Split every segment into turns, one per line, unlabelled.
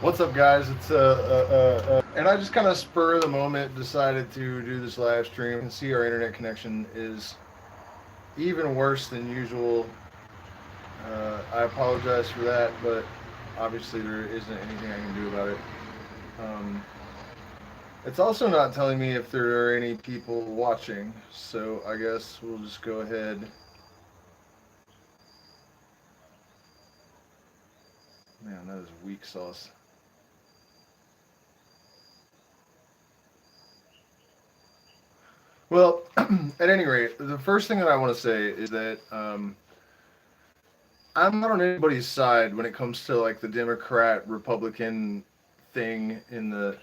What's up, guys? It's and I just kind of spur of the moment decided to do this live stream. You can see our internet connection is even worse than usual. I apologize for that, but obviously there isn't anything I can do about it. Um, it's also not telling me if there are any people watching, so I guess we'll just go ahead. Man, that is weak sauce. Well, at any rate, the first thing that I want to say is that I'm not on anybody's side when it comes to like the Democrat Republican thing in the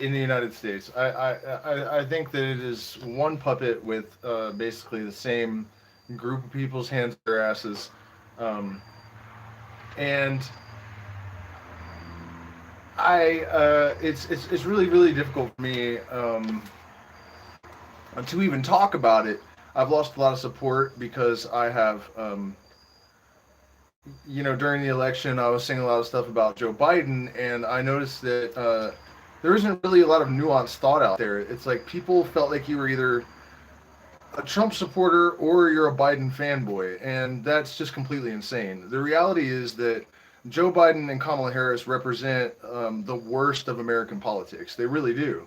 United States. I think that it is one puppet with basically the same group of people's hands in their asses, um, and it's really difficult for me to even talk about it. I've lost a lot of support because I have during the election, I was saying a lot of stuff about Joe Biden, and I noticed that there isn't really a lot of nuanced thought out there. It's like people felt like you were either a Trump supporter or you're a Biden fanboy, and that's just completely insane. The reality is that Joe Biden and Kamala Harris represent the worst of American politics. They really do.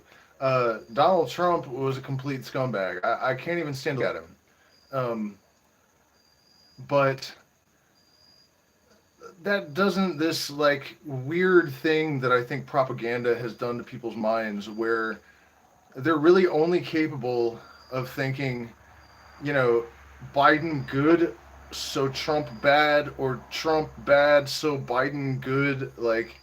Donald Trump was a complete scumbag. I can't even stand to look at him. Um, but that doesn't this like weird thing that I think propaganda has done to people's minds where they're really only capable of thinking, you know, Biden good, so Trump bad, or Trump bad, so Biden good. Like,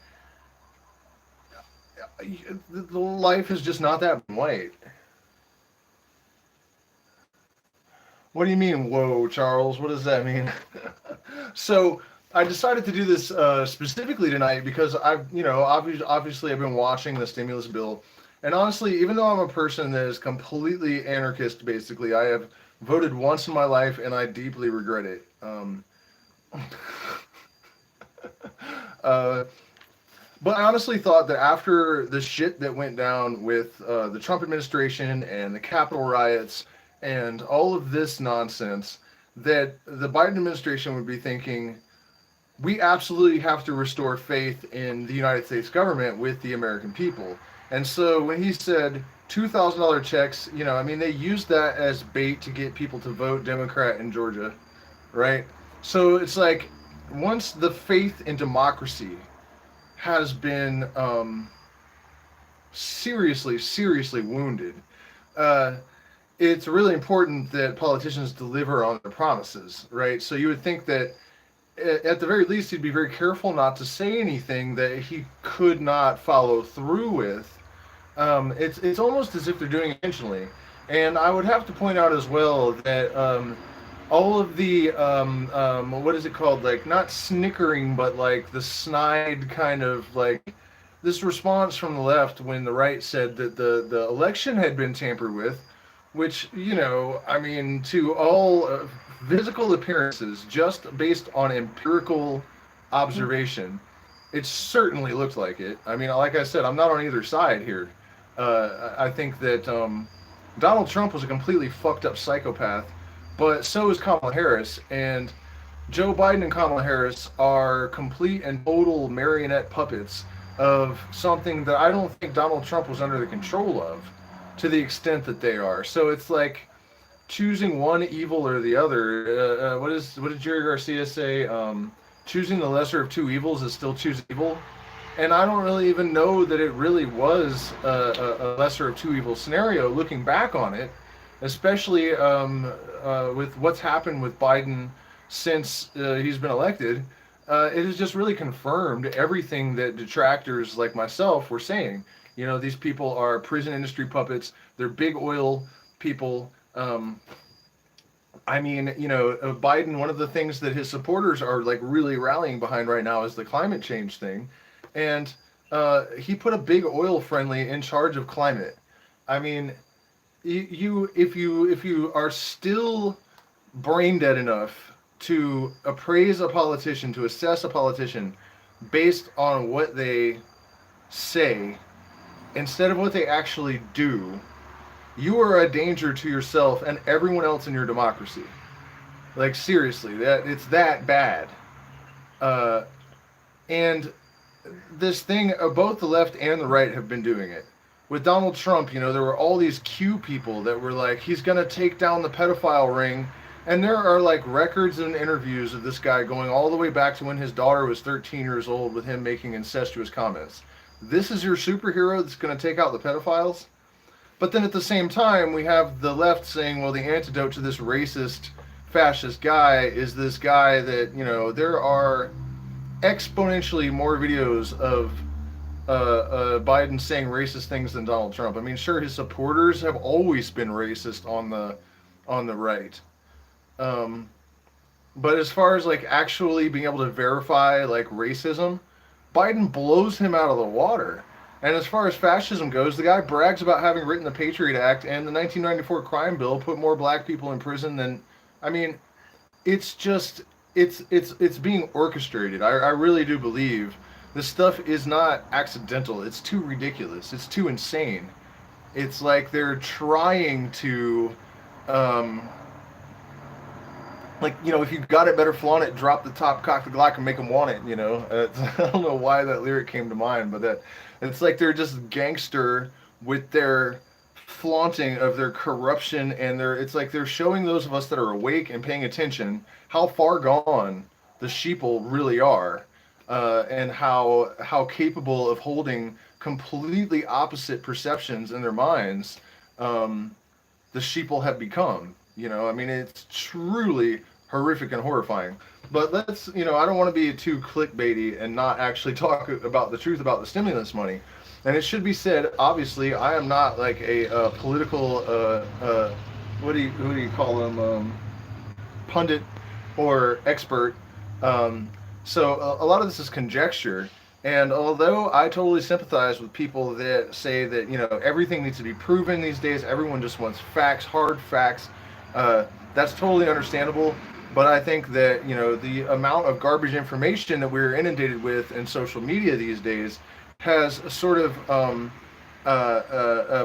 the life is just not that white. What do you mean, whoa, Charles? What does that mean? So I decided to do this specifically tonight because obviously I've been watching the stimulus bill, and honestly, even though I'm a person that is completely anarchist, basically, I have voted once in my life, and I deeply regret it. Uh, but I honestly thought that after the shit that went down with the Trump administration and the Capitol riots and all of this nonsense, that the Biden administration would be thinking, we absolutely have to restore faith in the United States government with the American people. And so when he said $2,000 checks, I mean, they used that as bait to get people to vote Democrat in Georgia, right? So it's like once the faith in democracy has been seriously wounded, uh, it's really important that politicians deliver on their promises, right? So you would think that at the very least he'd be very careful not to say anything that he could not follow through with. It's almost as if they're doing it intentionally. And I would have to point out as well that all of the what is it called? Like not snickering, but like the snide kind of like this response from the left when the right said that the election had been tampered with, which I mean, to all physical appearances, just based on empirical observation, it certainly looked like it. I mean, like I said, I'm not on either side here. I think that Donald Trump was a completely fucked up psychopath, but so is Kamala Harris. And Joe Biden and Kamala Harris are complete and total marionette puppets of something that I don't think Donald Trump was under the control of to the extent that they are. So it's like choosing one evil or the other. What did Jerry Garcia say? Choosing the lesser of two evils is still choosing evil. And I don't really even know that it really was a lesser of two evil scenario looking back on it, especially with what's happened with Biden since he's been elected. It has just really confirmed everything that detractors like myself were saying. These people are prison industry puppets. They're big oil people. I mean, Biden, one of the things that his supporters are like really rallying behind right now is the climate change thing. And he put a big oil friendly in charge of climate. I mean, if you are still brain dead enough to appraise a politician, to assess a politician based on what they say instead of what they actually do, you are a danger to yourself and everyone else in your democracy. Like seriously, that it's that bad. Uh, and this thing, both the left and the right have been doing it. With Donald Trump, you know, there were all these Q people that were like, he's going to take down the pedophile ring. And there are like records and interviews of this guy going all the way back to when his daughter was 13 years old with him making incestuous comments. This is your superhero that's going to take out the pedophiles? But then at the same time, we have the left saying, well, the antidote to this racist, fascist guy is this guy that, you know, there are exponentially more videos of Biden saying racist things than Donald Trump. I mean, sure, his supporters have always been racist on the right. But as far as like actually being able to verify like racism, Biden blows him out of the water. And as far as fascism goes, the guy brags about having written the Patriot Act, and the 1994 crime bill put more black people in prison than, I mean, it's just, it's being orchestrated. I really do believe this stuff is not accidental. It's too ridiculous. It's too insane. It's like they're trying to, like, you know, if you got it, better flaunt it, drop the top, cock the Glock, and make them want it, you know. I don't know why that lyric came to mind, but that it's like they're just gangster with their flaunting of their corruption, and it's like they're showing those of us that are awake and paying attention how far gone the sheeple really are, and how capable of holding completely opposite perceptions in their minds the sheeple have become. You know, I mean, it's truly horrific and horrifying. But let's, you know, I don't want to be too clickbaity and not actually talk about the truth about the stimulus money. And it should be said, obviously, I am not like a political, what do you call them, pundit or expert. So a lot of this is conjecture. And although I totally sympathize with people that say that, you know, everything needs to be proven these days, everyone just wants facts, hard facts. That's totally understandable, but I think that, you know, the amount of garbage information that we're inundated with in social media these days has sort of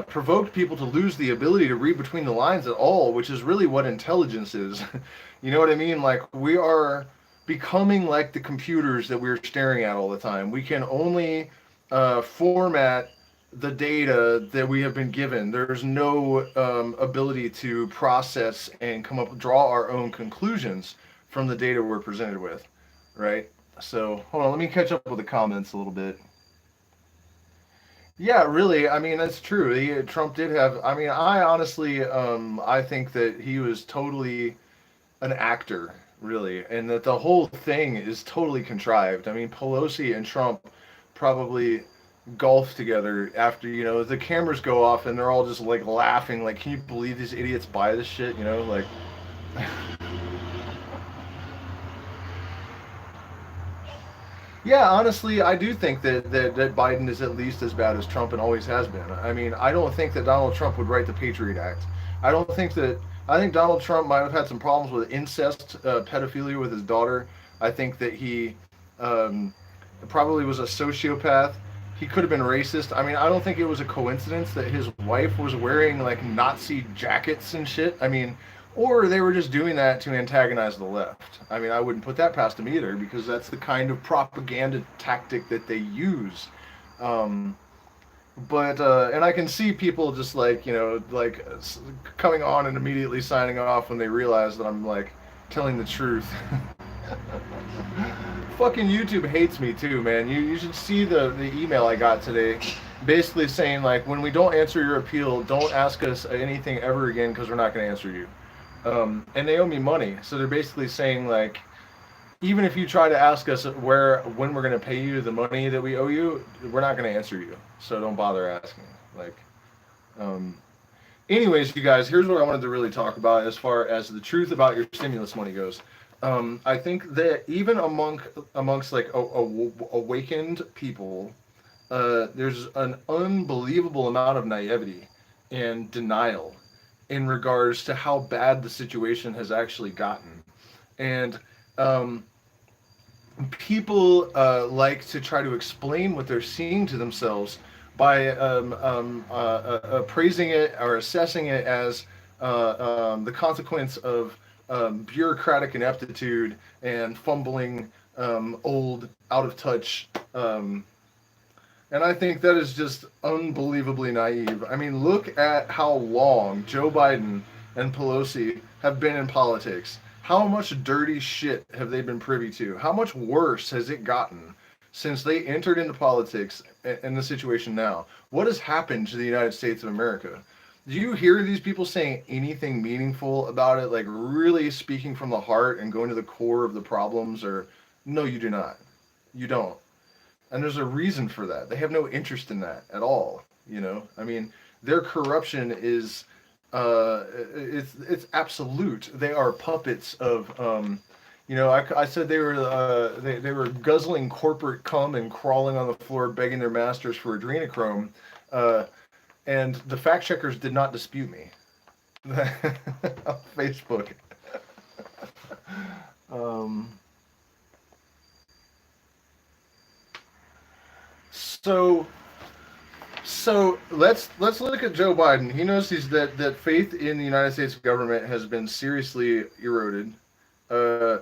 provoked people to lose the ability to read between the lines at all, which is really what intelligence is. You know what I mean? Like, we are becoming like the computers that we're staring at all the time. We can only format the data that we have been given. There's no ability to process and draw our own conclusions from the data we're presented with, right? So hold on, let me catch up with the comments a little bit. Yeah, really, I mean, that's true. Trump did have, I mean, I honestly, I think that he was totally an actor, really, and that the whole thing is totally contrived. I mean, Pelosi and Trump probably golf together after, you know, the cameras go off and they're all just like laughing, like, can you believe these idiots buy this shit, you know, like. Yeah, honestly, I do think that Biden is at least as bad as Trump and always has been. I mean, I don't think that Donald Trump would write the Patriot Act. I don't think that, I think Donald Trump might have had some problems with incest, pedophilia with his daughter. I think that he probably was a sociopath. He could have been racist. I mean, I don't think it was a coincidence that his wife was wearing like Nazi jackets and shit. I mean, or they were just doing that to antagonize the left. I mean, I wouldn't put that past him either, because that's the kind of propaganda tactic that they use. But and I can see people just like, you know, like coming on and immediately signing off when they realize that I'm like telling the truth. Fucking YouTube hates me too, man. You should see the email I got today, basically saying like, when we don't answer your appeal, don't ask us anything ever again, because we're not going to answer you. And they owe me money, so they're basically saying like, even if you try to ask us when we're going to pay you the money that we owe you, we're not going to answer you, so don't bother asking. Like, anyways, you guys, here's what I wanted to really talk about as far as the truth about your stimulus money goes. I think that even amongst like awakened people, there's an unbelievable amount of naivety and denial in regards to how bad the situation has actually gotten. And Um, People like to try to explain what they're seeing to themselves by appraising it or assessing it as the consequence of bureaucratic ineptitude and fumbling, old, out of touch. And I think that is just unbelievably naive. I mean, look at how long Joe Biden and Pelosi have been in politics. How much dirty shit have they been privy to? How much worse has it gotten since they entered into politics in the situation now? What has happened to the United States of America? Do you hear these people saying anything meaningful about it, like really speaking from the heart and going to the core of the problems? Or no, you do not. You don't. And there's a reason for that. They have no interest in that at all. You know, I mean, their corruption is it's absolute. They are puppets of I said they were guzzling corporate cum and crawling on the floor begging their masters for Adrena Chrome, and the fact checkers did not dispute me on Facebook. um, so So let's look at Joe Biden. He knows that faith in the United States government has been seriously eroded, uh,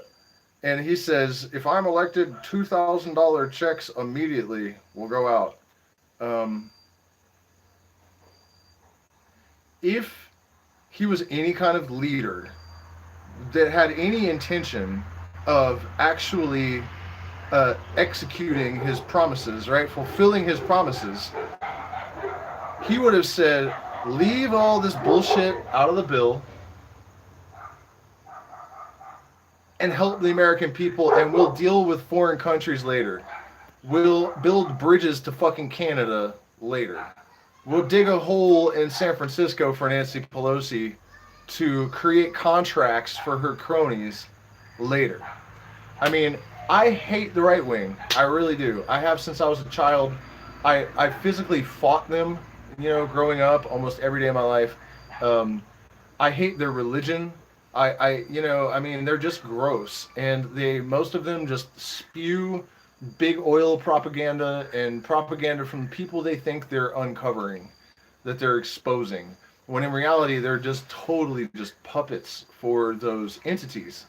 and he says if I'm elected, $2,000 checks immediately will go out. Um, if he was any kind of leader that had any intention of actually executing his promises, right, fulfilling his promises, he would have said, leave all this bullshit out of the bill and help the American people, and we'll deal with foreign countries later. We'll build bridges to fucking Canada later. We'll dig a hole in San Francisco for Nancy Pelosi to create contracts for her cronies later. I mean, I hate the right wing. I really do. I have since I was a child. I physically fought them, growing up almost every day of my life. I hate their religion. I mean, they're just gross, and most of them just spew big oil propaganda and propaganda from people they think they're uncovering, that they're exposing, when in reality they're just totally just puppets for those entities.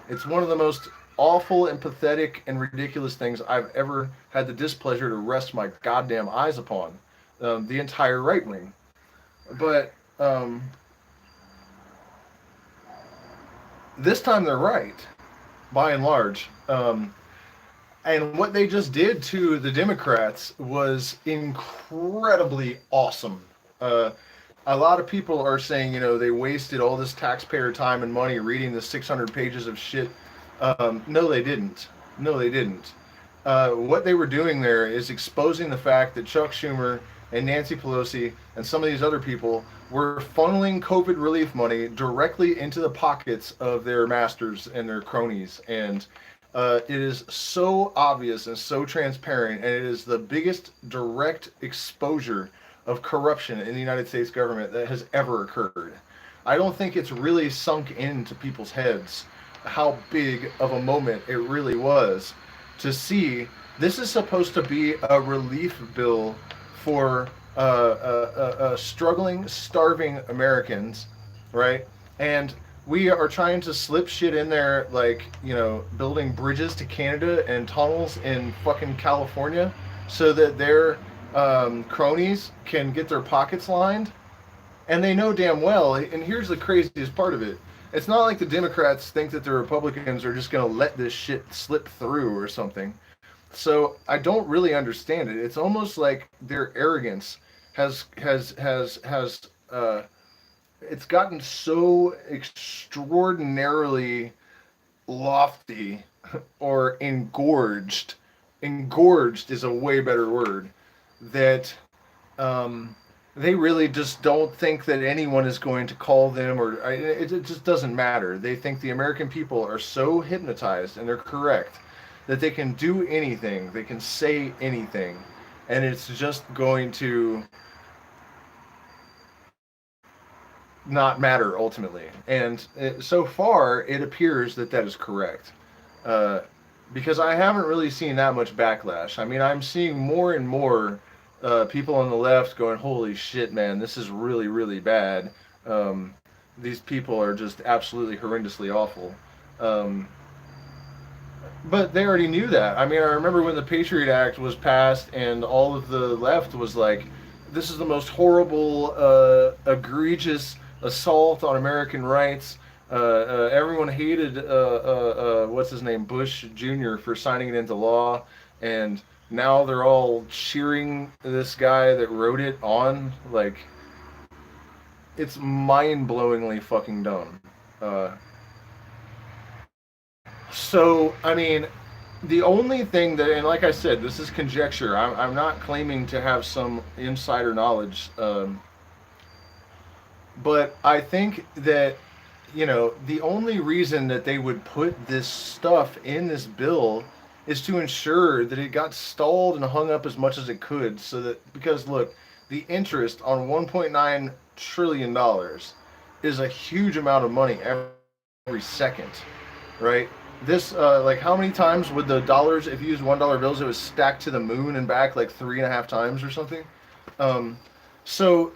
It's one of the most awful and pathetic and ridiculous things I've ever had the displeasure to rest my goddamn eyes upon. The entire right wing. But this time they're right, by and large. And what they just did to the Democrats was incredibly awesome. A lot of people are saying, they wasted all this taxpayer time and money reading the 600 pages of shit. No, they didn't. No, they didn't. What they were doing there is exposing the fact that Chuck Schumer and Nancy Pelosi and some of these other people were funneling COVID relief money directly into the pockets of their masters and their cronies. And it is so obvious and so transparent, and it is the biggest direct exposure of corruption in the United States government that has ever occurred. I don't think it's really sunk into people's heads how big of a moment it really was to see this is supposed to be a relief bill for struggling, starving Americans, right? And we are trying to slip shit in there like, building bridges to Canada and tunnels in fucking California so that their cronies can get their pockets lined. And they know damn well, and here's the craziest part of it, it's not like the Democrats think that the Republicans are just going to let this shit slip through or something. So I don't really understand it. It's almost like their arrogance has it's gotten so extraordinarily lofty or engorged. Engorged is a way better word. That they really just don't think that anyone is going to call them, or it just doesn't matter. They think the American people are so hypnotized, and they're correct, that they can do anything, they can say anything, and it's just going to not matter ultimately. And so far, it appears that that is correct. Uh, because I haven't really seen that much backlash. I mean, I'm seeing more and more people on the left going, "Holy shit, man, this is really, really bad. Um, these people are just absolutely horrendously awful." Um, but they already knew that. I mean, I remember when the Patriot Act was passed, and all of the left was like, "This is the most horrible, egregious assault on American rights." Everyone hated what's his name, Bush Jr. for signing it into law, and now they're all cheering this guy that wrote it on. Like, it's mind-blowingly fucking dumb. So, I mean, the only thing that, and like I said, this is conjecture. I'm not claiming to have some insider knowledge, but I think that, the only reason that they would put this stuff in this bill is to ensure that it got stalled and hung up as much as it could. So that, because look, the interest on $1.9 trillion is a huge amount of money every second, right? This, like, how many times would the dollars, if you use $1 bills, it was stacked to the moon and back like 3.5 times or something? Um, so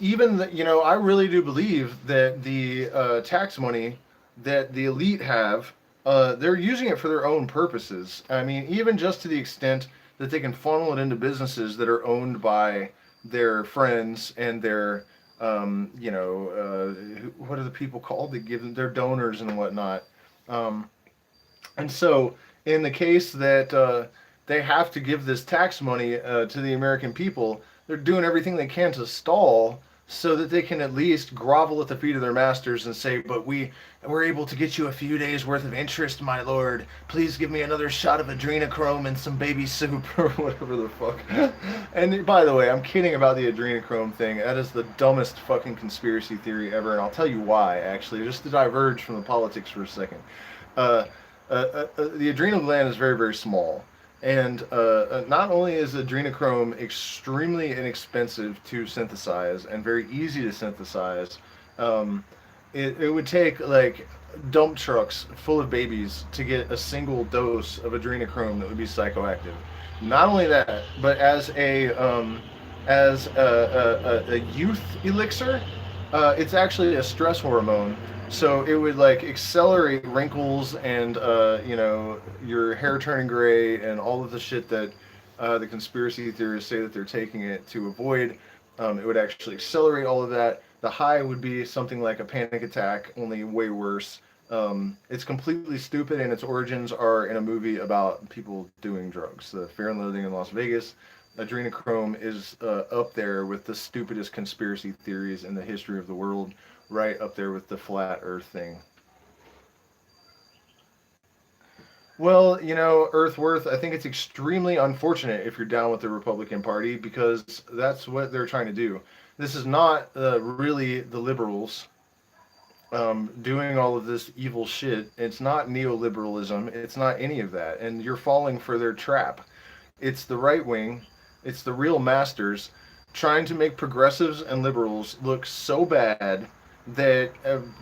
even I really do believe that the tax money that the elite have, they're using it for their own purposes. I mean, even just to the extent that they can funnel it into businesses that are owned by their friends and their, what are the people called that give them their donors and whatnot. Um, and so, in the case that they have to give this tax money to the American people, they're doing everything they can to stall so that they can at least grovel at the feet of their masters and say, "But we're able to get you a few days worth of interest, my lord. Please give me another shot of Adrena Chrome and some baby soup," or whatever the fuck. And by the way, I'm kidding about the Adrena Chrome thing. That is the dumbest fucking conspiracy theory ever, and I'll tell you why. Actually, just to diverge from the politics for a second. Uh, the adrenal gland is very, very small. And not only is adrenochrome extremely inexpensive to synthesize and very easy to synthesize, um, it would take like dump trucks full of babies to get a single dose of adrenochrome that would be psychoactive. Not only that, but as a youth elixir, it's actually a stress hormone, so it would like accelerate wrinkles and your hair turning gray and all of the shit that the conspiracy theorists say that they're taking it to avoid. It would actually accelerate all of that. The high would be something like a panic attack, only way worse. It's completely stupid, and its origins are in a movie about people doing drugs, the Fear and Loathing in Las Vegas. Adrenochrome is up there with the stupidest conspiracy theories in the history of the world, right up there with the flat Earth thing. Well, Earthworth, I think it's extremely unfortunate if you're down with the Republican Party because that's what they're trying to do. This is not really the liberals doing all of this evil shit. It's not neoliberalism. It's not any of that. And you're falling for their trap. It's the right wing, it's the real masters trying to make progressives and liberals look so bad that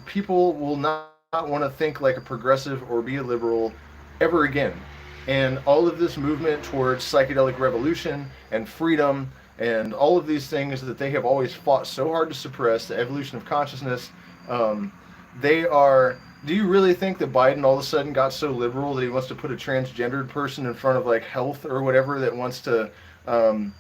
people will not want to think like a progressive or be a liberal ever again. And all of this movement towards psychedelic revolution and freedom and all of these things that they have always fought so hard to suppress, the evolution of consciousness, um, they are. Do you really think that Biden all of a sudden got so liberal that he wants to put a transgendered person in front of like health or whatever that wants to, um,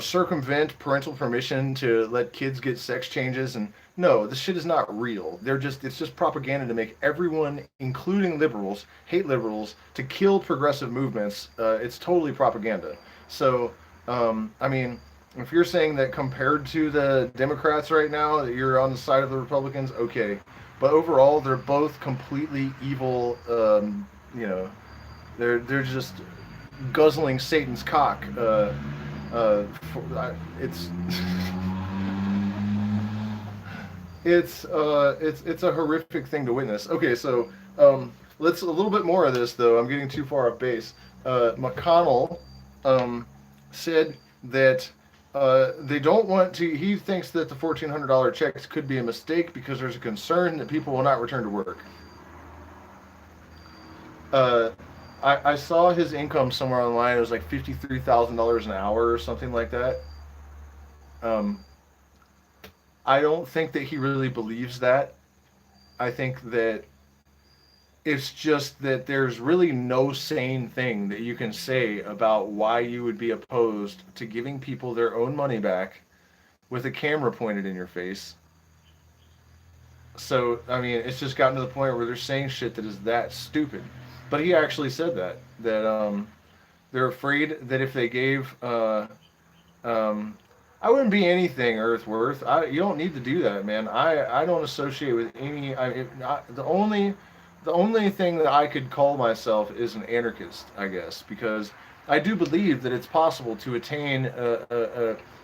circumvent parental permission to let kids get sex changes? And no, this shit is not real. It's just propaganda to make everyone, including liberals, hate liberals, to kill progressive movements. It's totally propaganda. So, I mean, if you're saying that compared to the Democrats right now, that you're on the side of the Republicans, okay. But overall, they're both completely evil. They're just guzzling Satan's cock. It's it's a horrific thing to witness. Okay, so let's a little bit more of this though. I'm getting too far off base. McConnell said that They don't want to. He thinks that the $1,400 checks could be a mistake because there's a concern that people will not return to work. Uh, I saw his income somewhere online. It was like $53,000 an hour or something like that. Um, I don't think that he really believes that. I think that it's just that there's really no sane thing that you can say about why you would be opposed to giving people their own money back with a camera pointed in your face. So, I mean, it's just gotten to the point where they're saying shit that is that stupid. But he actually said that they're afraid that if they gave um, I wouldn't be anything Earthworth. You don't need to do that, man. I don't associate with any. The only thing that I could call myself is an anarchist, I guess, because I do believe that it's possible to attain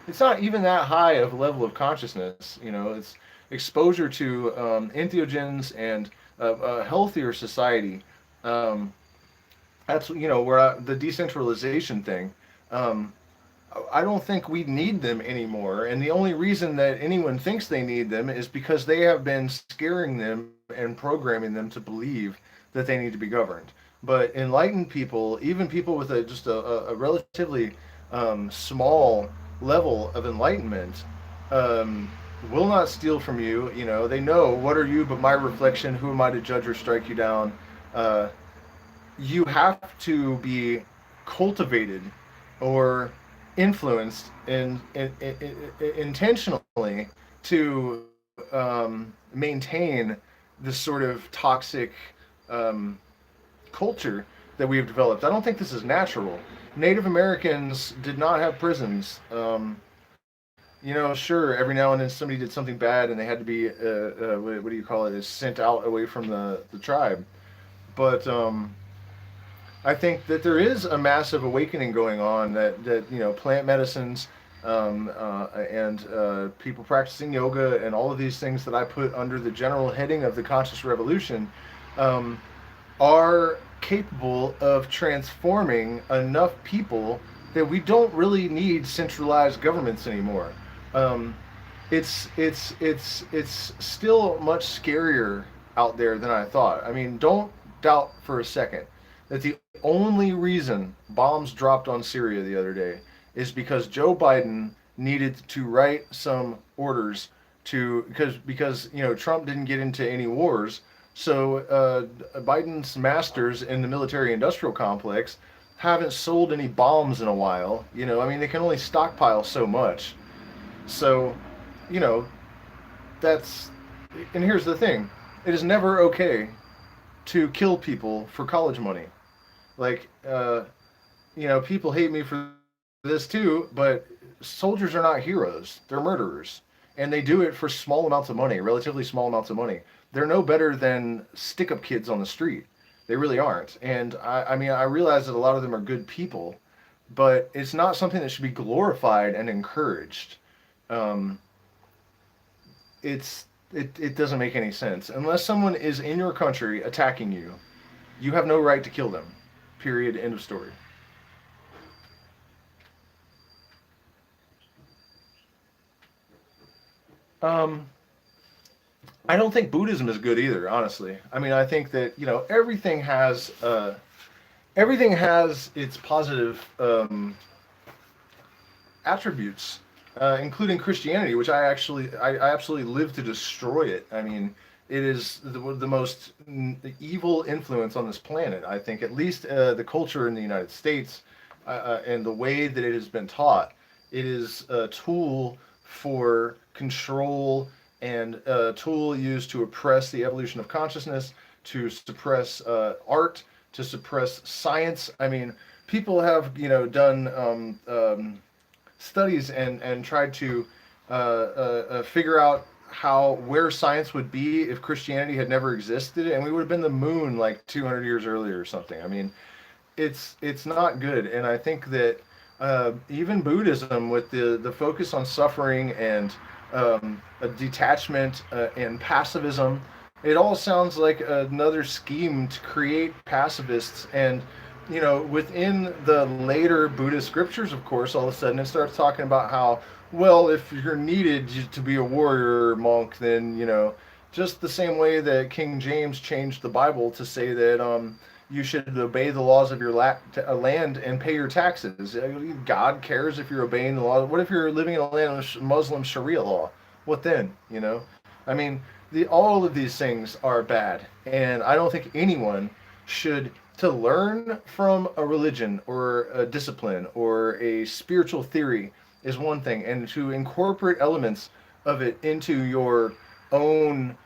it's not even that high of a level of consciousness. You know, it's exposure to entheogens and a healthier society. Um, that's where the decentralization thing. Um, I don't think we need them anymore. And the only reason that anyone thinks they need them is because they have been scaring them and programming them to believe that they need to be governed. But enlightened people, even people with a relatively small level of enlightenment, um, will not steal from you. You know, they know, what are you but my reflection? Who am I to judge or strike you down? Uh, you have to be cultivated or influenced intentionally to maintain this sort of toxic um, culture that we have developed. I don't think this is natural. Native Americans did not have prisons. Sure, every now and then somebody did something bad and they had to be, what do you call it, is sent out away from the tribe. But I think that there is a massive awakening going on that plant medicines and people practicing yoga and all of these things that I put under the general heading of the conscious revolution um, are capable of transforming enough people that we don't really need centralized governments anymore. Um, it's still much scarier out there than I thought. I mean, don't doubt for a second that the only reason bombs dropped on Syria the other day is because Joe Biden needed to write some orders to because Trump didn't get into any wars. So Biden's masters in the military-industrial complex haven't sold any bombs in a while. I mean, they can only stockpile so much. So, you know, that's and here's the thing: it is never okay to kill people for college money. Like, people hate me for this too, but soldiers are not heroes. They're murderers. And they do it for small amounts of money, relatively small amounts of money. They're no better than stick up kids on the street. They really aren't. And I mean, I realize that a lot of them are good people, but it's not something that should be glorified and encouraged. Um, it doesn't make any sense. Unless someone is in your country attacking you, you have no right to kill them. Period. End of story. Um, I don't think Buddhism is good either, honestly. I mean, I think that everything has its positive attributes, including Christianity, which I absolutely live to destroy it. I mean, it is the most evil influence on this planet. I think, at least the culture in the United States and the way that it has been taught, it is a tool for control and a tool used to oppress the evolution of consciousness, to suppress art, to suppress science. I mean, people have done studies and tried to figure out where science would be if Christianity had never existed, and we would have been the moon like 200 years earlier or something. I mean, it's not good, and I think that even Buddhism, with the focus on suffering and a detachment and pacifism, it all sounds like another scheme to create pacifists and within the later Buddhist scriptures, of course, all of a sudden it starts talking about how, well, if you're needed to be a warrior or monk, then, just the same way that King James changed the Bible to say that you should obey the laws of your land and pay your taxes. God cares if you're obeying the law. What if you're living in a land of Muslim Sharia law? What then? I mean, all of these things are bad, and I don't think anyone should to learn from a religion or a discipline or a spiritual theory is one thing, and to incorporate elements of it into your own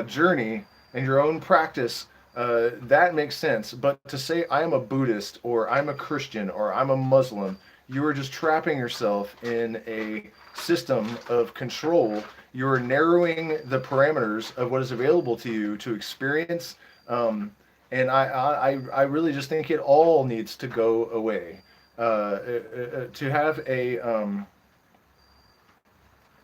journey and your own practice, that makes sense. But to say I am a Buddhist or I'm a Christian or I'm a Muslim, you are just trapping yourself in a system of control. You're narrowing the parameters of what is available to you to experience. And I really just think it all needs to go away. To have a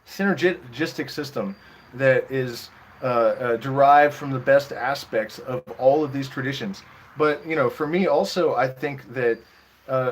synergistic system that is derived from the best aspects of all of these traditions. But for me also, I think that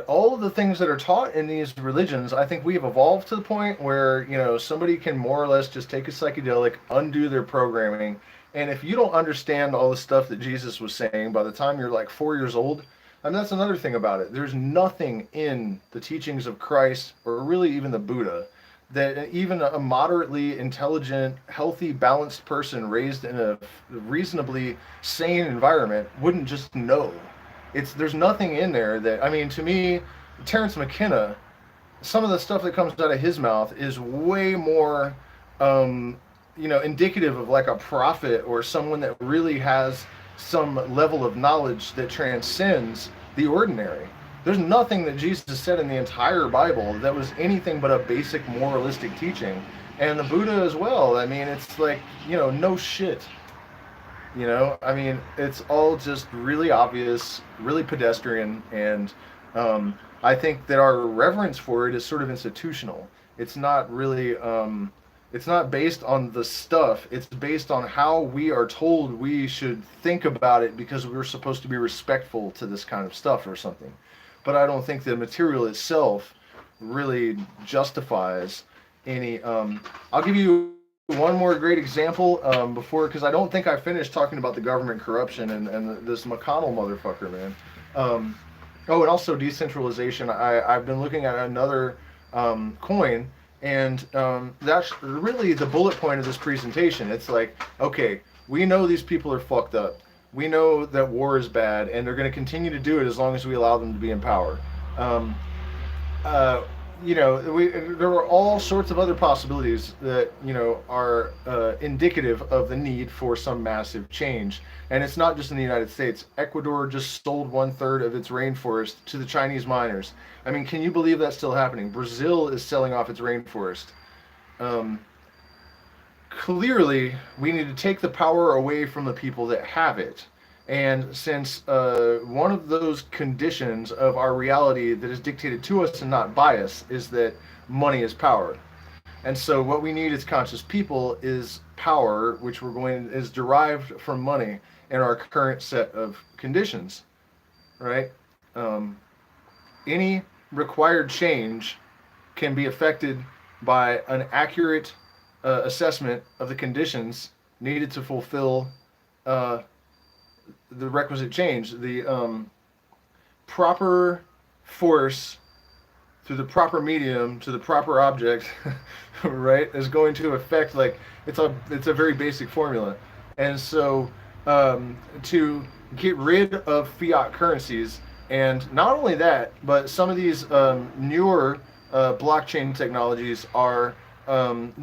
all of the things that are taught in these religions, I think we have evolved to the point where somebody can more or less just take a psychedelic, undo their programming, and if you don't understand all the stuff that Jesus was saying by the time you're like 4 years old, and that's another thing about it. There's nothing in the teachings of Christ or really even the Buddha that even a moderately intelligent, healthy, balanced person raised in a reasonably sane environment wouldn't just know. There's nothing in there that, I mean, to me, Terrence McKenna, some of the stuff that comes out of his mouth is way more indicative of like a prophet or someone that really has some level of knowledge that transcends the ordinary. There's nothing that Jesus said in the entire Bible that was anything but a basic moralistic teaching. And the Buddha as well. I mean, it's like, no shit. I mean, it's all just really obvious, really pedestrian, and I think that our reverence for it is sort of institutional. It's not really, it's not based on the stuff. It's based on how we are told we should think about it because we're supposed to be respectful to this kind of stuff or something. But I don't think the material itself really justifies any. I'll give you one more great example before, because I don't think I finished talking about the government corruption and this McConnell motherfucker, man. Oh, and also decentralization. I've been looking at another coin, and that's really the bullet point of this presentation. It's like, okay, we know these people are fucked up. We know that war is bad, and they're going to continue to do it as long as we allow them to be in power. There are all sorts of other possibilities that are indicative of the need for some massive change, and it's not just in the United States. Ecuador just sold 1/3 of its rainforest to the Chinese miners. I mean, can you believe that's still happening? Brazil is selling off its rainforest. Clearly, we need to take the power away from the people that have it. And since one of those conditions of our reality that is dictated to us and not by us is that money is power. And so what we need as conscious people is power, which is derived from money in our current set of conditions, right? Any required change can be affected by an accurate assessment of the conditions needed to fulfill the requisite change. The proper force through the proper medium to the proper object, right, is going to affect, like, it's a very basic formula. And so to get rid of fiat currencies, and not only that, but some of these newer blockchain technologies are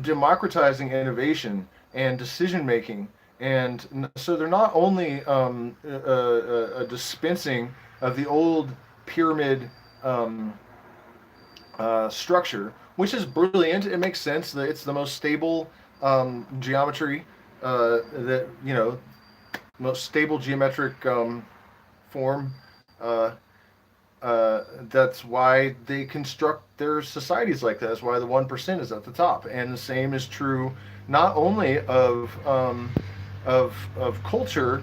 democratizing innovation and decision making. And so they're not only a dispensing of the old pyramid structure, which is brilliant. It makes sense that it's the most stable geometry, that most stable geometric form. That's why they construct their societies like that. That's why the 1% is at the top. And the same is true not only of culture,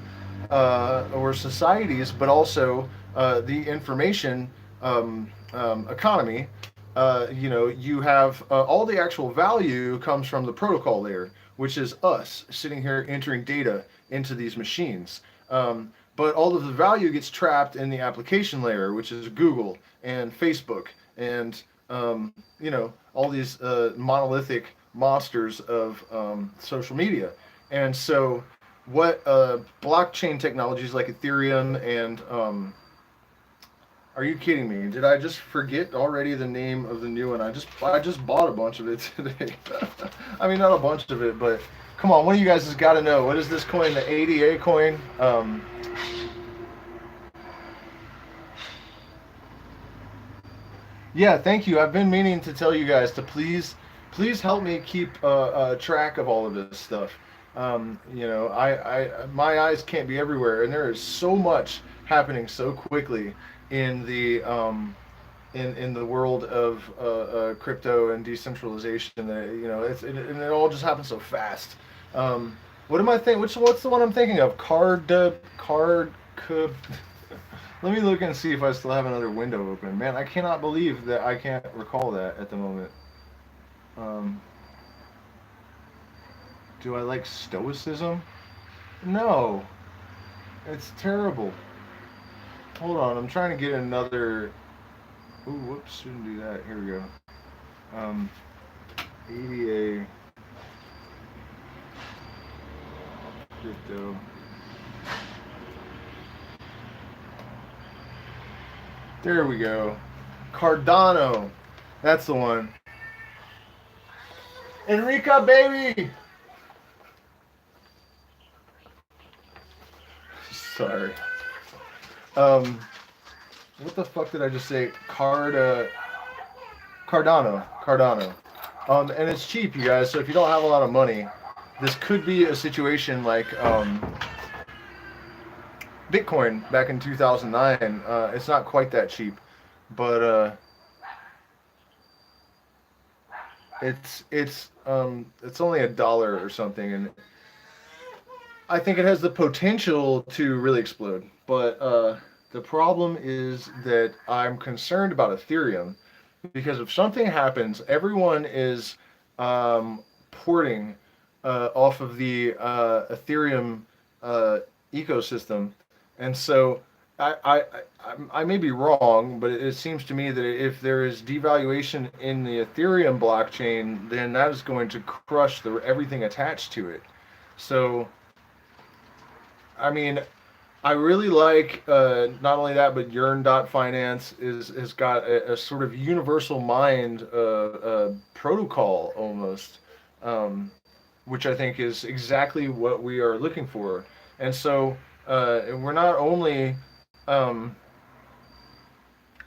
or societies, but also the information economy. You have all the actual value comes from the protocol layer, which is us sitting here entering data into these machines. But all of the value gets trapped in the application layer, which is Google and Facebook and all these monolithic monsters of social media. And so, what blockchain technologies like Ethereum and are you kidding me? Did I just forget already the name of the new one? I just bought a bunch of it today. I mean, not a bunch of it, but come on, one of you guys has got to know what is this coin? The ADA coin. Yeah, thank you. I've been meaning to tell you guys to please help me keep track of all of this stuff. My eyes can't be everywhere, and there is so much happening so quickly in the in the world of crypto and decentralization that and it all just happens so fast. What am I thinking? What's the one I'm thinking of? Card. Let me look and see if I still have another window open. Man, I cannot believe that I can't recall that at the moment. Um, do I like stoicism? No, it's terrible. Hold on, I'm trying to get another. Ooh, whoops, shouldn't do that. Here we go. Um, ADA crypto. There we go. Cardano. That's the one. Enrica, baby! Sorry. What the fuck did I just say? Cardano. Cardano. And it's cheap, you guys, so if you don't have a lot of money, this could be a situation like Bitcoin back in 2009. It's not quite that cheap, but it's only $1 or something, and I think it has the potential to really explode. But the problem is that I'm concerned about Ethereum because if something happens, everyone is porting off of the Ethereum ecosystem, and so I may be wrong, but it seems to me that if there is devaluation in the Ethereum blockchain, then that is going to crush everything attached to it. So, I mean, I really like not only that, but Yearn.finance has got a sort of universal mind protocol almost, which I think is exactly what we are looking for. And so we're not only um,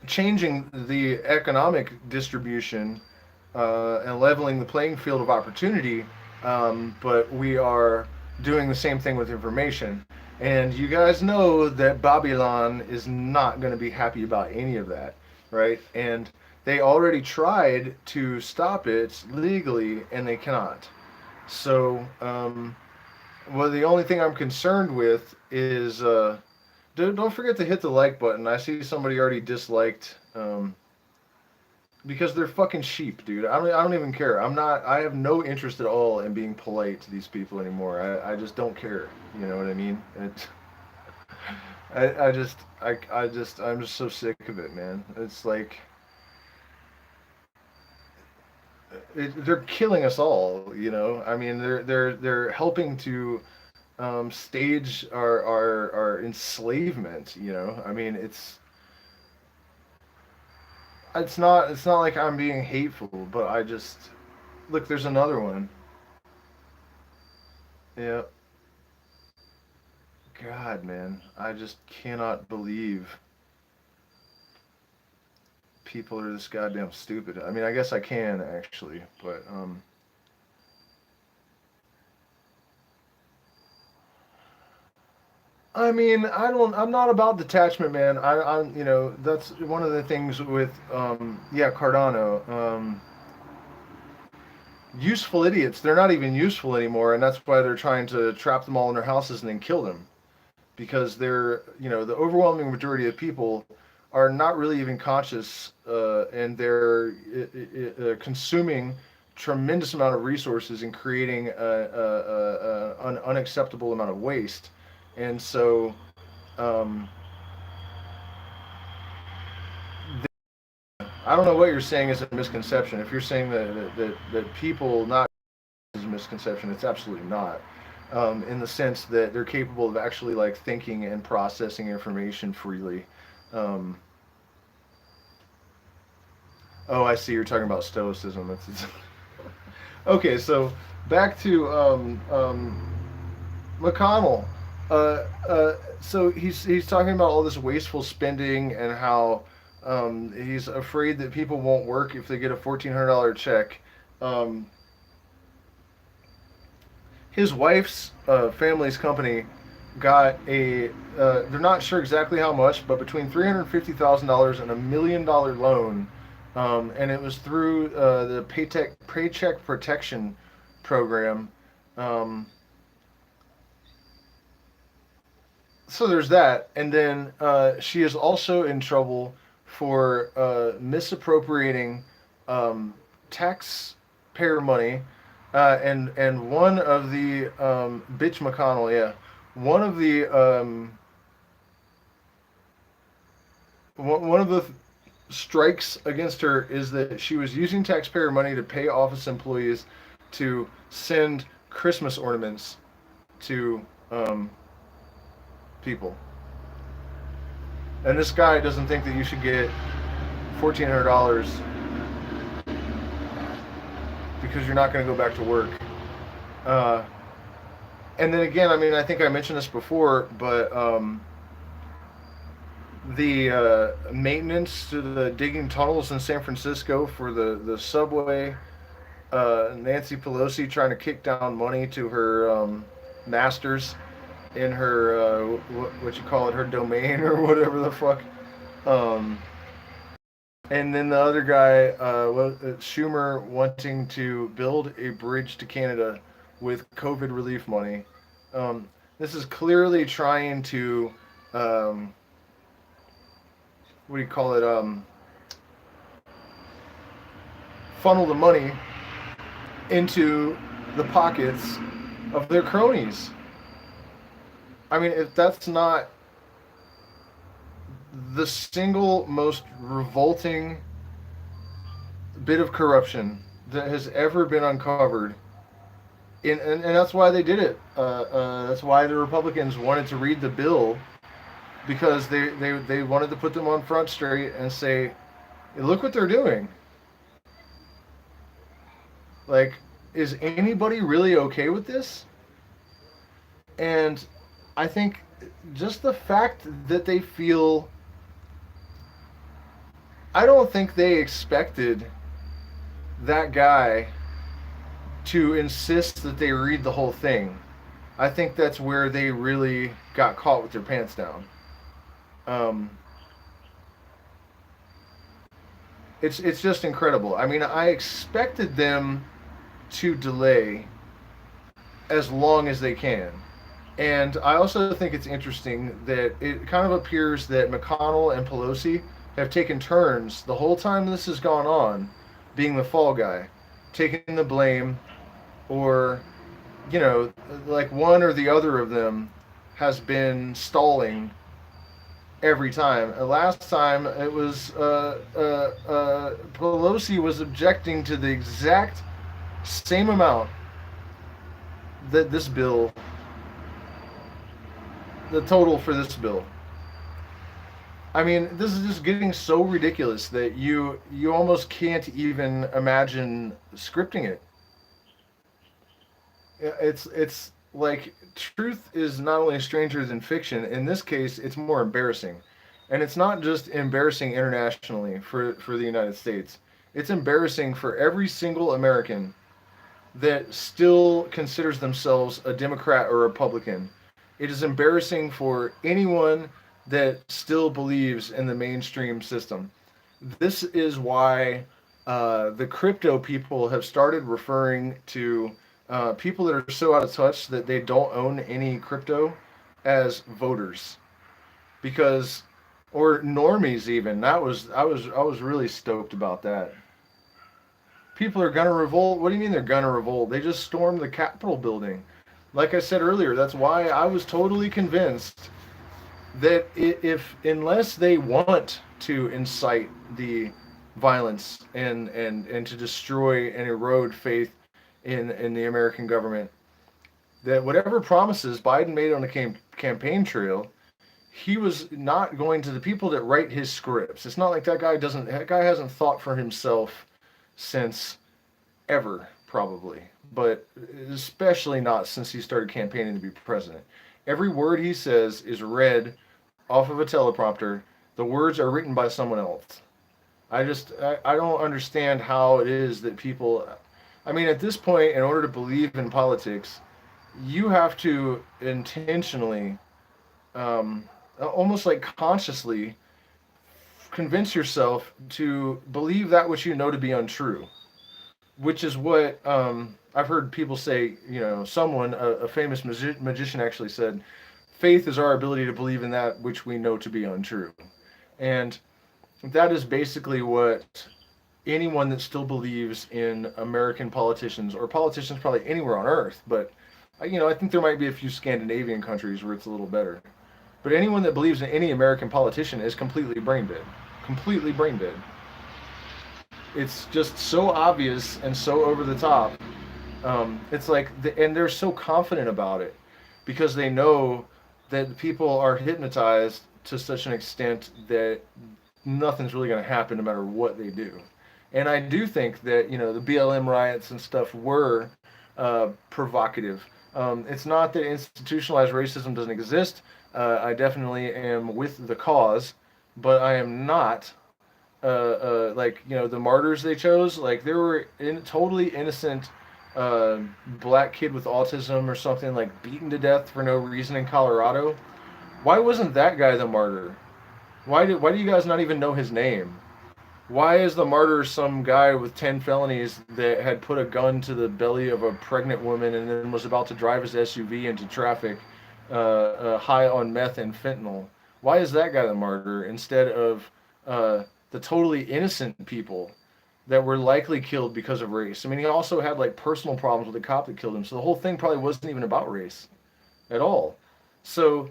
changing the economic distribution and leveling the playing field of opportunity, but we are doing the same thing with information. And you guys know that Babylon is not going to be happy about any of that, right? And they already tried to stop it legally, and they cannot. So, well, the only thing I'm concerned with is don't forget to hit the like button. I see somebody already disliked because they're fucking sheep, dude. I don't even care. I have no interest at all in being polite to these people anymore. I just don't care. You know what I mean? I'm just so sick of it, man. It's like they're killing us all. You know, I mean, they're helping to stage our enslavement. You know, I mean, it's not like I'm being hateful, but I just look. There's another one. Yeah. God, man, I just cannot believe people are this goddamn stupid. I mean, I guess I can actually, but I mean, I'm not about detachment, man. That's one of the things with yeah, Cardano. Useful idiots. They're not even useful anymore, and that's why they're trying to trap them all in their houses and then kill them. because they're, the overwhelming majority of people are not really even conscious, and they're consuming tremendous amount of resources and creating an unacceptable amount of waste. And so, um, I don't know what you're saying is a misconception. If you're saying that people not is a misconception, it's absolutely not. In the sense that they're capable of actually like thinking and processing information freely. Um, oh, I see. You're talking about stoicism. Okay. So back to McConnell. So he's talking about all this wasteful spending and how he's afraid that people won't work if they get a $1,400 check. Um, his wife's family's company got a they're not sure exactly how much, but between $350,000 and $1 million loan, and it was through the Paycheck Protection Program. Um, so there's that, and then she is also in trouble for misappropriating um, taxpayer money, and one of the bitch McConnell, yeah, one of the one of the strikes against her is that she was using taxpayer money to pay office employees to send Christmas ornaments to people. And this guy doesn't think that you should get $1,400 because you're not going to go back to work. Uh, and then again, I mean, I think I mentioned this before, but the maintenance to the digging tunnels in San Francisco for the subway, Nancy Pelosi trying to kick down money to her masters in her what you call it, her domain or whatever the fuck. Um, and then the other guy, Schumer, wanting to build a bridge to Canada with COVID relief money. This is clearly trying to, what do you call it, funnel the money into the pockets of their cronies. I mean, if that's not the single most revolting bit of corruption that has ever been uncovered, and that's why they did it. That's why the Republicans wanted to read the bill, because they wanted to put them on Front Street and say, hey, look what they're doing. Like, is anybody really okay with this? And I think just the fact that they feel, I don't think they expected that guy to insist that they read the whole thing. I think that's where they really got caught with their pants down. Um, it's just incredible. I mean, I expected them to delay as long as they can. And I also think it's interesting that it kind of appears that McConnell and Pelosi have taken turns the whole time this has gone on, being the fall guy, taking the blame, or, like one or the other of them has been stalling every time. Last time it was Pelosi was objecting to the exact same amount that this bill, the total for this bill. I mean, this is just getting so ridiculous that you almost can't even imagine scripting it. It's like truth is not only stranger than fiction. In this case, it's more embarrassing, and it's not just embarrassing internationally for the United States. It's embarrassing for every single American that still considers themselves a Democrat or Republican. It is embarrassing for anyone that still believes in the mainstream system. This is why the crypto people have started referring to people that are so out of touch that they don't own any crypto. as voters, because, or normies even. I was really stoked about that. People are gonna revolt. What do you mean they're gonna revolt? They just stormed the Capitol building. Like I said earlier, that's why I was totally convinced that if unless they want to incite the violence and to destroy and erode faith in the American government, that whatever promises Biden made on the campaign trail, he was not going to the people that write his scripts. It's not like that guy hasn't thought for himself since ever, probably, but especially not since he started campaigning to be president. Every word he says is read off of a teleprompter. The words are written by someone else. I don't understand how it is that people. I mean, at this point, in order to believe in politics, you have to intentionally, almost like consciously, convince yourself to believe that which you know to be untrue, which is what I've heard people say. A famous magician actually said, "Faith is our ability to believe in that which we know to be untrue," and that is basically what anyone that still believes in American politicians, or politicians probably anywhere on Earth, but I think there might be a few Scandinavian countries where it's a little better. But anyone that believes in any American politician is completely brain dead. Completely brain dead. It's just so obvious and so over the top. It's like, and they're so confident about it because they know that people are hypnotized to such an extent that nothing's really going to happen no matter what they do. And I do think that the BLM riots and stuff were provocative. It's not that institutionalized racism doesn't exist. I definitely am with the cause, but I am not like the martyrs they chose. Like there were totally innocent black kid with autism or something like beaten to death for no reason in Colorado. Why wasn't that guy the martyr? Why do you guys not even know his name? Why is the martyr some guy with 10 felonies that had put a gun to the belly of a pregnant woman and then was about to drive his SUV into traffic high on meth and fentanyl? Why is that guy the martyr instead of the totally innocent people that were likely killed because of race? I mean, he also had like personal problems with the cop that killed him, so the whole thing probably wasn't even about race at all. So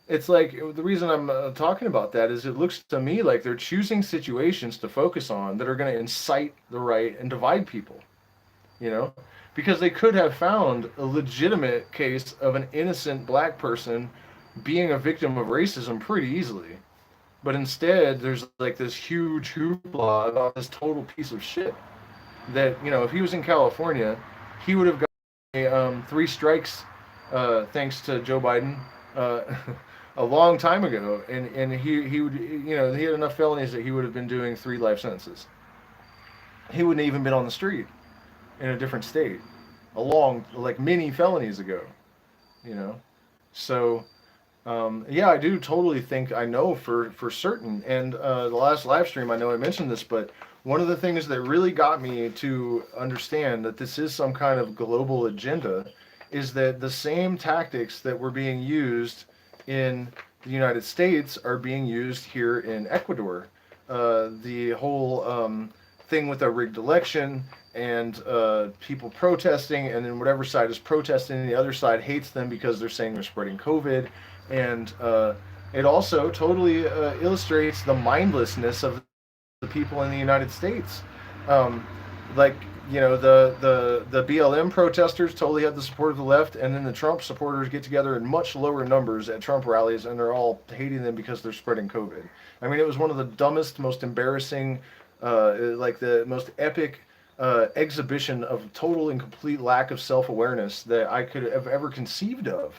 it's like the reason I'm talking about that is it looks to me like they're choosing situations to focus on that are going to incite the right and divide people, you know? Because they could have found a legitimate case of an innocent black person being a victim of racism pretty easily. But instead, there's like this huge hoopla about this total piece of shit that, if he was in California, he would have got three strikes thanks to Joe Biden. Uh, a long time ago, and he would he had enough felonies that he would have been doing 3 life sentences. He wouldn't have even been on the street in a different state, a long like many felonies ago, you know. So yeah, I do totally think I know for certain. And the last live stream, I know I mentioned this, but one of the things that really got me to understand that this is some kind of global agenda is that the same tactics that were being used in the United States are being used here in Ecuador. The whole thing with a rigged election and people protesting, and then whatever side is protesting, the other side hates them because they're saying they're spreading COVID. And it also totally illustrates the mindlessness of the people in the United States. Like the BLM protesters totally had the support of the left, and then the Trump supporters get together in much lower numbers at Trump rallies, and they're all hating them because they're spreading COVID. I mean, it was one of the dumbest, most embarrassing, like the most epic exhibition of total and complete lack of self-awareness that I could have ever conceived of.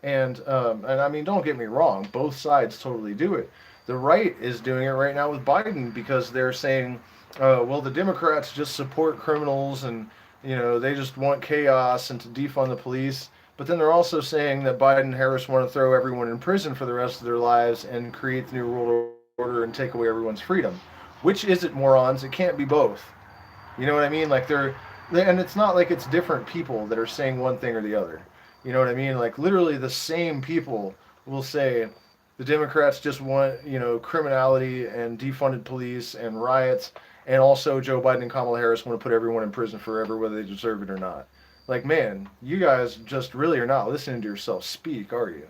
And I mean, don't get me wrong, both sides totally do it. The right is doing it right now with Biden because they're saying, well, the Democrats just support criminals and, they just want chaos and to defund the police. But then they're also saying that Biden and Harris want to throw everyone in prison for the rest of their lives and create the new world order and take away everyone's freedom. Which is it, morons? It can't be both. You know what I mean? Like and it's not like it's different people that are saying one thing or the other. You know what I mean? Like literally the same people will say the Democrats just want, criminality and defunded police and riots, and also Joe Biden and Kamala Harris want to put everyone in prison forever, whether they deserve it or not. Like, man, you guys just really are not listening to yourself speak, are you?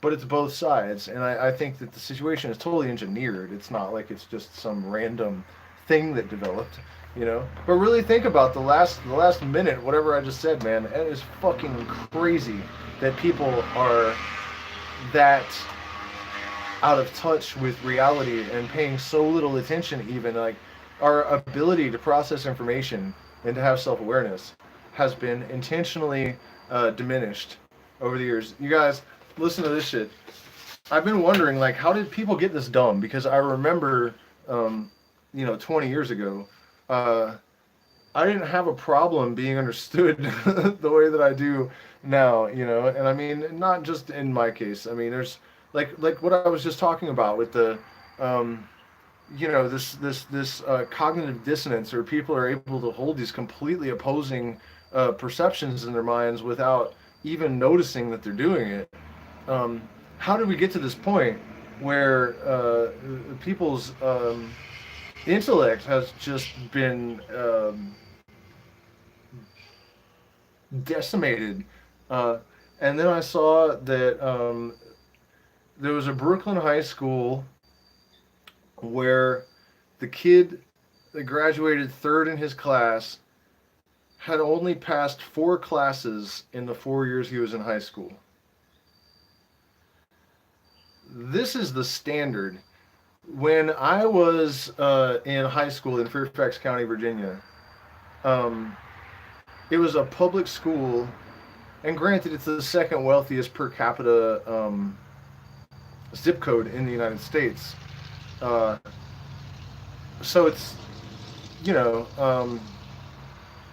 But it's both sides, and I think that the situation is totally engineered. It's not like it's just some random thing that developed. But really think about the last minute, whatever I just said, man. It is fucking crazy that people are that out of touch with reality and paying so little attention. Even like our ability to process information and to have self-awareness has been intentionally diminished over the years. You guys, listen to this shit. I've been wondering, like, how did people get this dumb? Because I remember, 20 years ago, I didn't have a problem being understood the way that I do now, and I mean, not just in my case. I mean, there's like what I was just talking about with the, this cognitive dissonance, or people are able to hold these completely opposing perceptions in their minds without even noticing that they're doing it. How did we get to this point where people's intellect has just been decimated? And then I saw that there was a Brooklyn high school where the kid that graduated third in his class had only passed 4 classes in the 4 years he was in high school. This is the standard. When I was in high school in Fairfax County, Virginia, it was a public school, and granted, it's the second wealthiest per capita zip code in the United States. So it's, it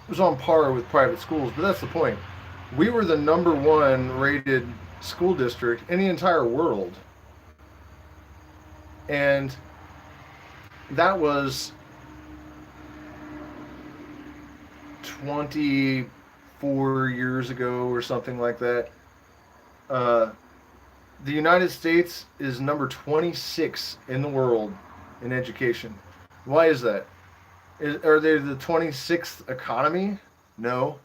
was on par with private schools, but that's the point. We were the #1 rated school district in the entire world. And that was 24 years ago or something like that. The United States is number 26 in the world in education. Why is that? Are they the 26th economy? No.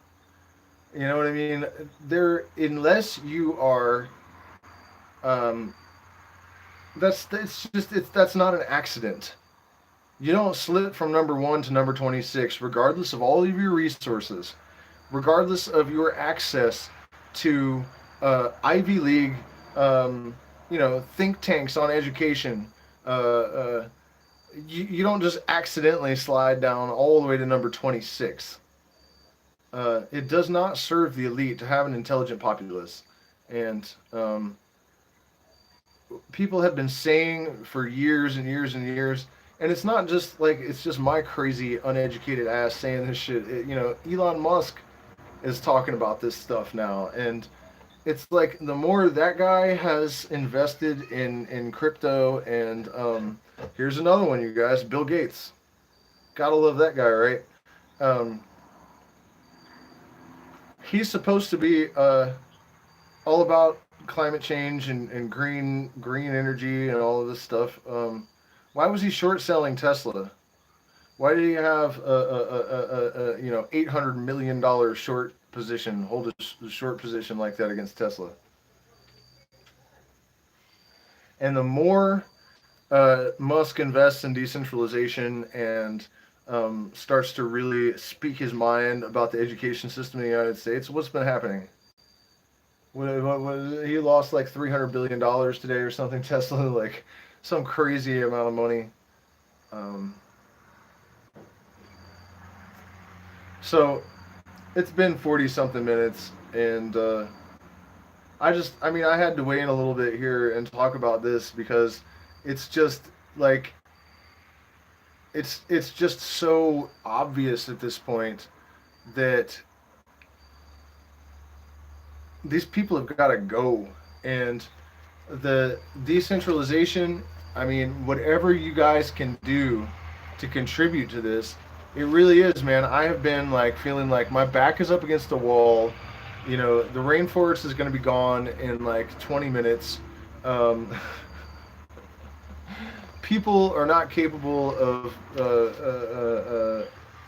You know what I mean? Unless you are, that's not an accident. You don't slip from #1 to number 26, regardless of all of your resources, regardless of your access to Ivy League, think tanks on education. You don't just accidentally slide down all the way to number 26. It does not serve the elite to have an intelligent populace. And people have been saying for years and years and years, and it's not just like it's just my crazy uneducated ass saying this shit. Elon Musk is talking about this stuff now, and it's like the more that guy has invested in crypto, and here's another one, you guys, Bill Gates. Gotta love that guy, right? He's supposed to be all about climate change and green energy and all of this stuff. Why was he short selling Tesla? Why did he have a $800 million short position, hold a short position like that against Tesla? And the more Musk invests in decentralization and starts to really speak his mind about the education system in the United States, what's been happening? He lost like $300 billion today or something, Tesla, like some crazy amount of money. So it's been 40 something minutes, and I had to weigh in a little bit here and talk about this because it's just like it's just so obvious at this point that these people have got to go. And the decentralization, whatever you guys can do to contribute to this, it really is, man. I have been like feeling like my back is up against the wall. You know, the rainforest is going to be gone in like 20 minutes. Um, People are not capable of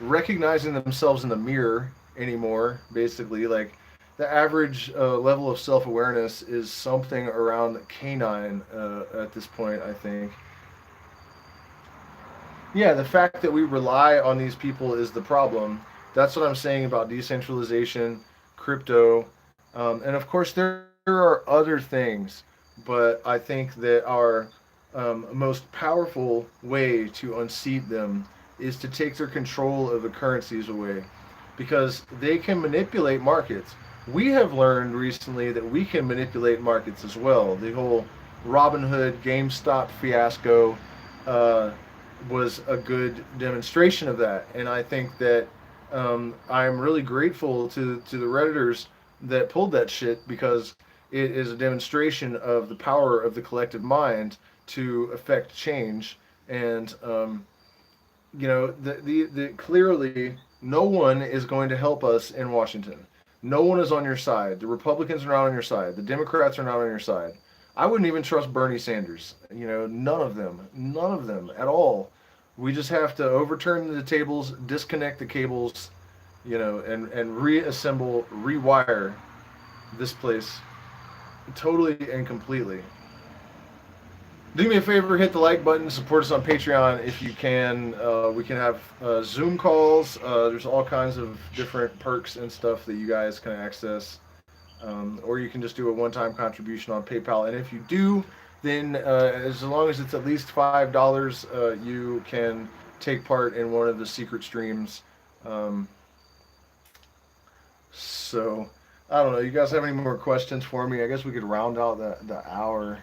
recognizing themselves in the mirror anymore. Basically, like the average level of self awareness is something around canine at this point. I think. Yeah, the fact that we rely on these people is the problem. That's what I'm saying about decentralization, crypto, and of course there are other things, but I think that our most powerful way to unseat them is to take their control of the currencies away, because they can manipulate markets. We have learned recently that we can manipulate markets as well. The whole Robinhood, GameStop fiasco. Uh, was a good demonstration of that. And I think that I'm really grateful to the Redditors that pulled that shit, because it is a demonstration of the power of the collective mind to affect change. And, the clearly no one is going to help us in Washington. No one is on your side. The Republicans are not on your side. The Democrats are not on your side. I wouldn't even trust Bernie Sanders. You know, none of them at all. We just have to overturn the tables, disconnect the cables, and reassemble, rewire this place totally and completely. Do me a favor, hit the like button, support us on Patreon if you can. We can have Zoom calls. There's all kinds of different perks and stuff that you guys can access. Or you can just do a one-time contribution on PayPal. And if you do, then as long as it's at least $5, you can take part in one of the secret streams. Um, so I don't know. You guys have any more questions for me? I guess we could round out the hour.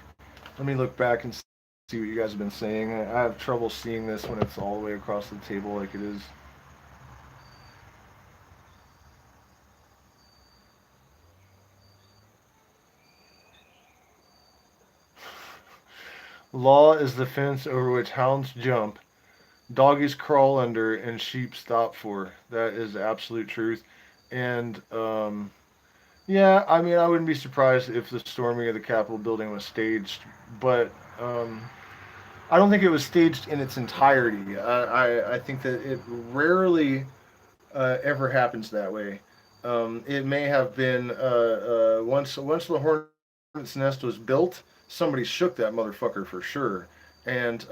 Let me look back and see what you guys have been saying. I have trouble seeing this when it's all the way across the table like it is. Law is the fence over which hounds jump, doggies crawl under, and sheep stop for. That is absolute truth. And yeah, I mean, I wouldn't be surprised if the storming of the Capitol building was staged, but I don't think it was staged in its entirety. I think that it rarely ever happens that way. It may have been once the hornet's nest was built, somebody shook that motherfucker for sure. And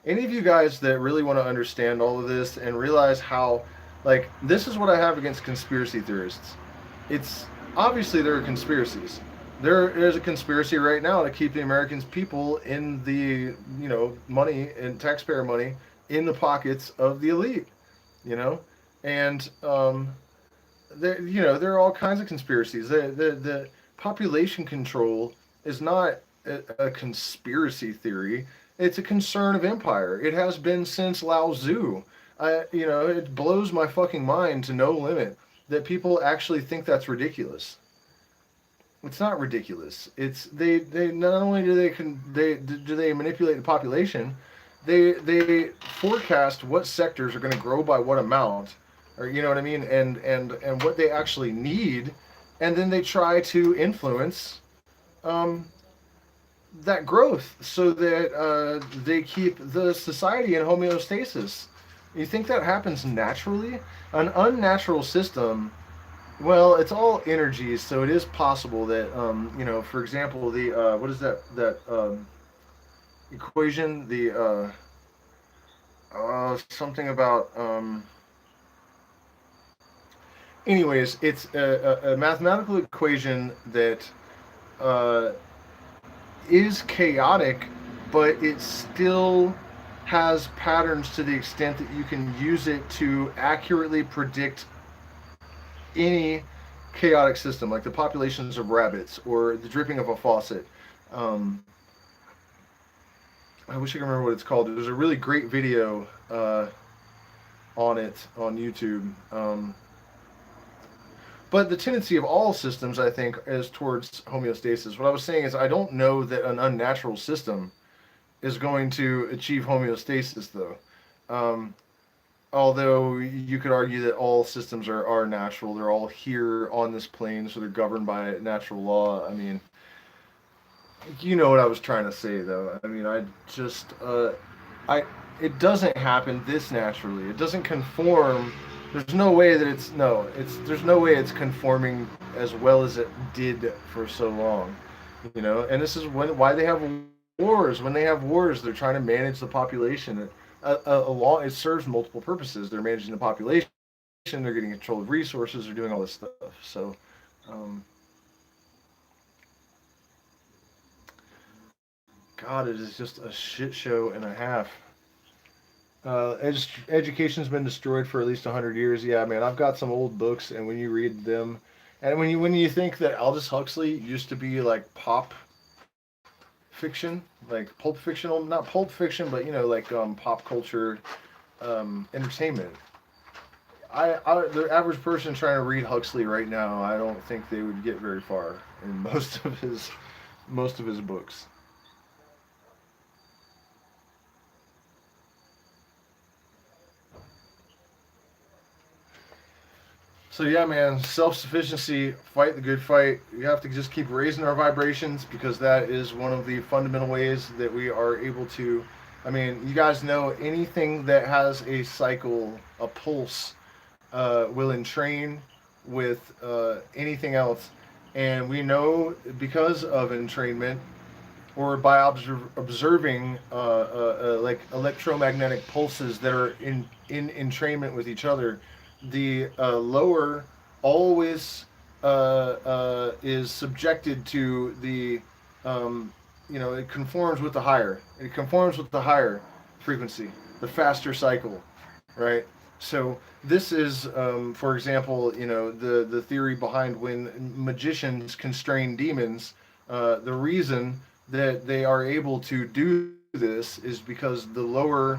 any of you guys that really want to understand all of this and realize how, like, this is what I have against conspiracy theorists. It's obviously there are conspiracies. There is a conspiracy right now to keep the Americans people in the money and taxpayer money in the pockets of the elite. You know, and there are all kinds of conspiracies. The population control is not a conspiracy theory. It's a concern of empire. It has been since Lao Tzu. It blows my fucking mind to no limit that people actually think that's ridiculous. It's not ridiculous. It's they not only do they manipulate the population, they forecast what sectors are going to grow by what amount, or you know what I mean, and what they actually need, and then they try to influence um, that growth so that they keep the society in homeostasis. You think that happens naturally? An unnatural system, well, it's all energies, so it is possible that, for example, the what is that equation? The something about. Anyways, it's a mathematical equation that uh, is chaotic, but it still has patterns to the extent that you can use it to accurately predict any chaotic system, like the populations of rabbits or the dripping of a faucet. Um, I wish I could remember what it's called. There's a really great video on it on YouTube. But the tendency of all systems, I think, is towards homeostasis. What I was saying is, I don't know that an unnatural system is going to achieve homeostasis, though. Um, although you could argue that all systems are natural, they're all here on this plane, so they're governed by natural law. I mean, you know what I was trying to say, though. I mean, I just, I, it doesn't happen this naturally. It doesn't conform. There's no way that it's no. There's no way it's conforming as well as it did for so long. You know, and this is why they have wars. When they have wars, they're trying to manage the population. It serves multiple purposes. They're managing the population. They're getting control of resources. They're doing all this stuff. So, um, God, it is just a shit show and a half. Education's been destroyed for at least 100 years. Yeah, man, I've got some old books, and when you read them, and when you think that Aldous Huxley used to be like pop fiction, like pulp fictional, not pulp fiction, but like pop culture, entertainment. The average person trying to read Huxley right now, I don't think they would get very far in most of his books. So yeah, man, self-sufficiency, fight the good fight. We have to just keep raising our vibrations because that is one of the fundamental ways that we are able to. I mean, you guys know anything that has a cycle, a pulse, will entrain with anything else, and we know because of entrainment or by observing like electromagnetic pulses that are in entrainment with each other, the lower always is subjected to the it conforms with the higher. It conforms with the higher frequency, the faster cycle, right? So this is, for example, the theory behind when magicians constrain demons. The reason that they are able to do this is because the lower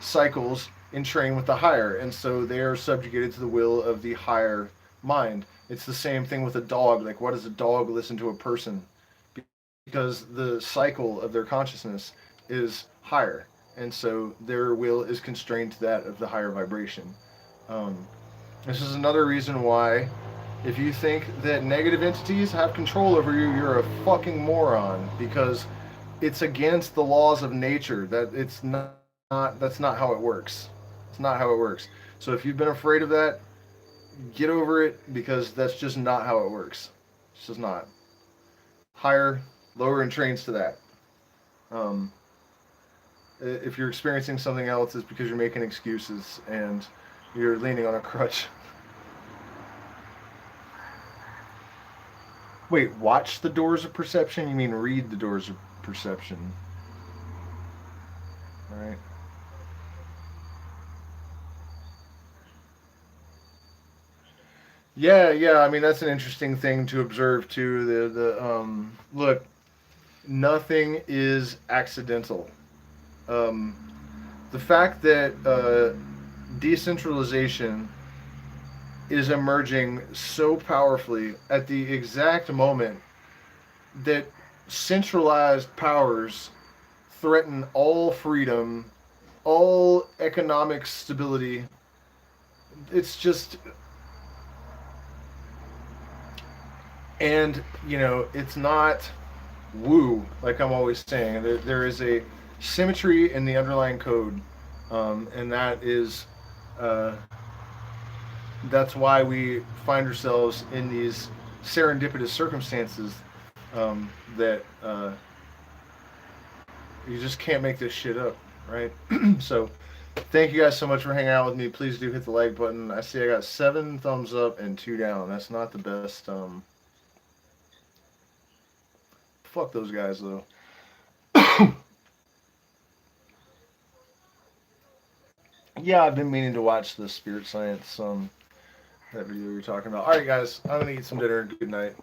cycles entrain with the higher, and so they are subjugated to the will of the higher mind. It's the same thing with a dog. Like, why does a dog listen to a person? Because the cycle of their consciousness is higher, and so their will is constrained to that of the higher vibration. Um, this is another reason why, if you think that negative entities have control over you, you're a fucking moron, because it's against the laws of nature. That's not how it works. It's not how it works. So if you've been afraid of that, get over it, because that's just not how it works. It's just not. Higher, lower entrains to that. Um, if you're experiencing something else, it's because you're making excuses and you're leaning on a crutch. Wait, watch the doors of perception? You mean read the doors of perception? All right. Yeah, yeah. I mean, that's an interesting thing to observe too. The look, nothing is accidental. Um, the fact that decentralization is emerging so powerfully at the exact moment that centralized powers threaten all freedom, all economic stability. It's just, and it's not woo, like I'm always saying. There is a symmetry in the underlying code, and uh, that's why we find ourselves in these serendipitous circumstances, that you just can't make this shit up, right? So, thank you guys so much for hanging out with me. Please do hit the like button. I see I got 7 thumbs up and 2 down. That's not the best. Fuck those guys though. Yeah, I've been meaning to watch the spirit science, that video you're talking about. All right, guys, I'm gonna eat some dinner. Good night.